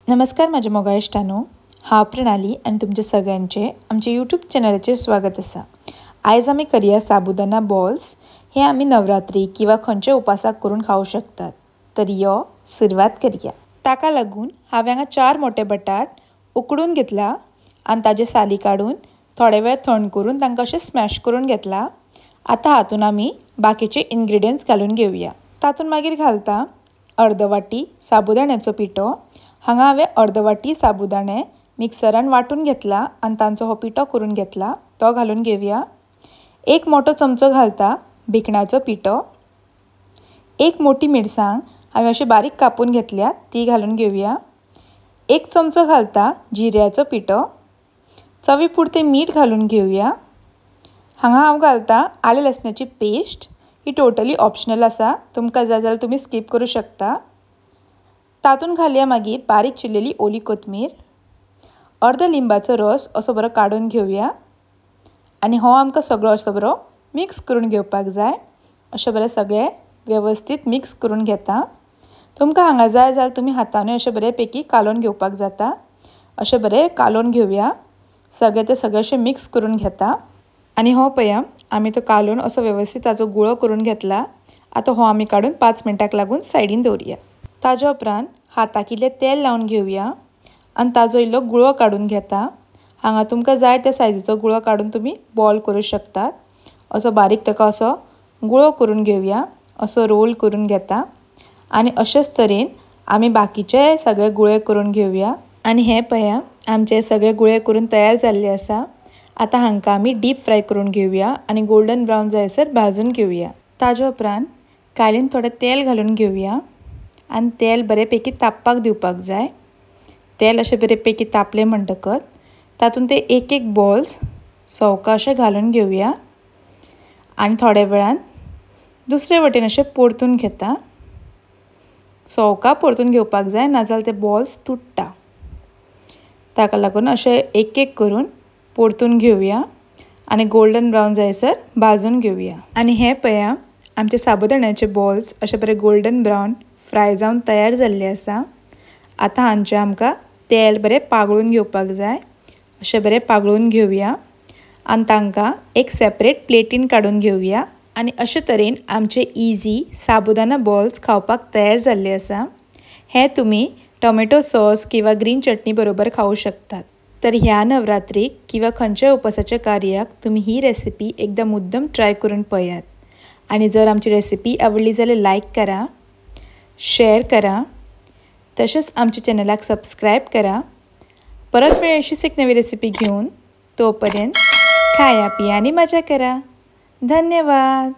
नमस्कार माझ्या मोगा इश्टांनो, हांव प्रणाली आनी तुमचे सगळ्यांचे आमचे यूट्यूब चॅनलाचेर स्वागत आसा। आयज आमी करया साबुदाना बॉल्स। हे आमी नवरात्री किंवा खंयच्या उपासाक करून खावं शकतात। तर यो सुरवात करया। ताका लागून हांवें हांगा 4 मोठे बटाट उकडून घेतला आनी ताजे साली काडून थोडे वेळ थंड करून तांकां अशें स्मॅश करून घेतला। आतां हातून आमी बाकीचे इन्ग्रेडियंट्स घालून घेवया। तातूंत मागीर घालता अर्द वाटी साबुदाण्याचो पिठो। हांगा हांवें अर्द वाटी साबुदाणे मिक्सरान वाटून घेतला आनी तांचो हो पिठो करून घेतला, तो घालून घेवया। एक मोठो चमचो घालता भिकणाचो पिठो। एक मोठी मिरसांग हांवें अशी बारीक कापून घेतल्या, ती घालून घेवया। एक चमचो घालता जिऱ्याचो पिठो। चवी पुरते मीठ घालून घेवया। हांगा हांव घालता आले लसणाची पेस्ट। ही टोटली ऑप्शनल आसा, तुमकां जाय जाल्यार तुमी स्कीप करूं शकता। तातून घालया मागीर बारीक चिरलेली ओली कोथमीर। अर्द लिंबाचो रस असो बरो काडून घेवया आनी हो आमकां सगळो असो बरो मिक्स करून घेवपाक जाय। अशें बरें सगळें वेवस्थीत मिक्स करून घेता। तुमकां हांगा जाय जाल्यार तुमी हातांनी अशें बरे पैकी कालोवन घेवपाक जाता। अशें बरें कालोवन घेवया। सगळें अशें मिक्स करून घेता आनी हो पळया आमी तो कालोवन असो वेवस्थीत ताजो गुळो करून घेतला। आतां हो आमी काडून 5 मिनटाक लागून सायडीन दवरया। ताज्या उपरांत हाताक इल्लें तेल लावन घेवया आनी ताजो इल्लो गुळो काडून घेता। हांगा तुमकां जाय त्या सायजीचो गुळो काडून तुमी बॉल करूं शकतात। असो बारीक ताका असो गुळो करून घेवया। असो रोल करून घेता आनी अशेच तरेन आमी बाकीचे सगळे गुळे करून घेवया। आनी हे पळया आमचे सगळे गुळे करून तयार जाल्ले आसा। आतां हांकां आमी डीप फ्राय करून घेवया आनी गोल्डन ब्रावन जायसर भाजून घेवया। ताज्या उपरांत कायलीन थोडें तेल घालून घेवया आनी तेल बरे पैकी तापपाक दिवपाक जाय। तेल अशें बरे पैकी तापलें म्हणटकच तातूंत ते एक एक बॉल्स सवका अशें घालून घेवया आनी थोड्या वेळान दुसरे वटेन अशें परतून घेता। सवका परतून घेवपाक जाय, नाजाल्यार ते बॉल्स तुट्टा। ताका लागून अशें एक एक करून परतून घेवया आनी गोल्डन ब्रावन जायसर भाजून घेवया। आनी हे पळया आमचे साबुदाण्याचे बॉल्स अशें बरे गोल्डन ब्रावन फ्राय जावन तयार जाल्ले आसा। आतां हांचे आमकां तेल बरें पागळून घेवपाक जाय। अशें बरें पागळून घेवया आनी तांकां एक सेपरेट प्लेटीन काडून घेवया। आनी अशे तरेन आमचे इजी साबुदाना बॉल्स खावपाक तयार जाल्ले आसा। हे तुमी टोमॅटो सॉस किंवा ग्रीन चटणी बरोबर खावं शकतात। तर ह्या नवरात्रीक किंवा खंयच्याय उपासाच्या कार्याक तुमी ही रेसिपी एकदा मुद्दम ट्राय करून पळयात। आनी जर आमची रेसिपी आवडली जाल्यार लायक करा, शेअर करा, तसेच आमच्या चॅनलाक सबस्क्राईब करा। परत मेळया अशीच एक नवी रेसिपी घेऊन। तोपर्यंत खाया पिया आणि मजा करा। धन्यवाद।